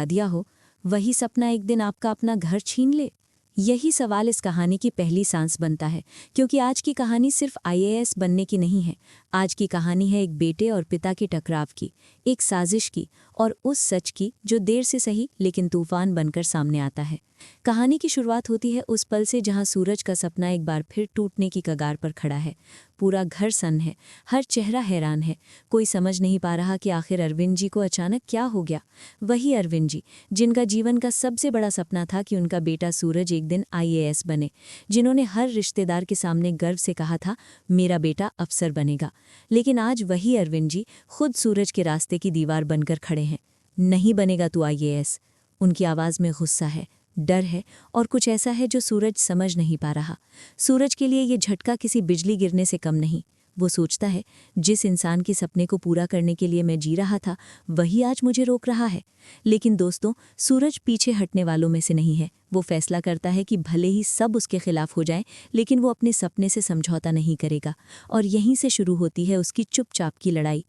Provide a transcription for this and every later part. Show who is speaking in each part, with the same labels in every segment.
Speaker 1: दिया हो, वही सपना एक दिन आपका अपना घर छीन ले। यही सवाल इस कहानी की पहली सांस बनता है, क्योंकि आज की कहानी सिर्फ आईएएस बनने की नहीं है। आज की कहानी है एक बेटे और पिता की टकराव की, एक साजिश की और उस सच की जो देर से सही लेकिन तूफान बनकर सामने आता है। कहानी की शुरुआत होती है उस पल से जहां सूरज का सपना एक बार फिर टूटने की कगार पर खड़ा है। पूरा घर सन्न है, हर चेहरा हैरान है। कोई समझ नहीं पा रहा कि आखिर अरविंद जी को अचानक क्या हो गया। वही अरविंद जी जिनका जीवन का सबसे बड़ा सपना था कि उनका बेटा सूरज एक दिन आईएएस बने, जिन्होंने हर रिश्तेदार के सामने गर्व से कहा था मेरा बेटा अफसर बनेगा। लेकिन आज वही अरविंद जी खुद सूरज के रास्ते की दीवार बनकर खड़े हैं। नहीं बनेगा तू आईएएस। उनकी आवाज़ में गुस्सा है, डर है और कुछ ऐसा है जो सूरज समझ नहीं पा रहा। सूरज के लिए ये झटका किसी बिजली गिरने से कम नहीं। वो सोचता है जिस इंसान के सपने को पूरा करने के लिए मैं जी रहा था वही आज मुझे रोक रहा है। लेकिन दोस्तों, सूरज पीछे हटने वालों में से नहीं है। वो फैसला करता है कि भले ही सब उसके खिलाफ हो जाए, लेकिन वो अपने सपने से समझौता नहीं करेगा। और यहीं से शुरू होती है उसकी चुपचाप की लड़ाई।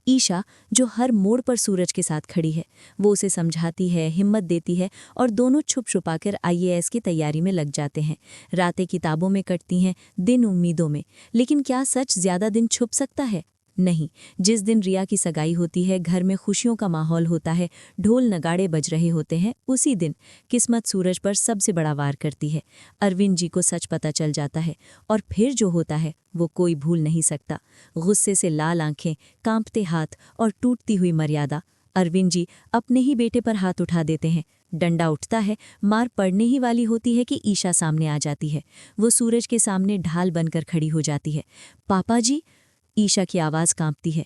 Speaker 1: ईशा, जो हर मोड़ पर सूरज के साथ खड़ी है, वो उसे समझाती है, हिम्मत देती है और दोनों छुप छुपाकर आईएएस की तैयारी में लग जाते हैं। रातें किताबों में कटती हैं, दिन उम्मीदों में। लेकिन क्या सच ज्यादा दिन छुप सकता है? नहीं। जिस दिन रिया की सगाई होती है, घर में खुशियों का माहौल होता है, ढोल नगाड़े बज रहे होते हैं, उसी दिन किस्मत सूरज पर सबसे बड़ा वार करती है। अरविंद जी को सच पता चल जाता है और फिर जो होता है वो कोई भूल नहीं सकता। गुस्से से लाल आंखें, कांपते हाथ और टूटती हुई मर्यादा। अरविंद जी अपने ही बेटे पर हाथ उठा देते हैं। डंडा उठता है, मार पड़ने ही वाली होती है कि ईशा सामने आ जाती है। वो सूरज के सामने ढाल बनकर खड़ी हो जाती है। पापा जी। ईशा की आवाज़ कांपती है।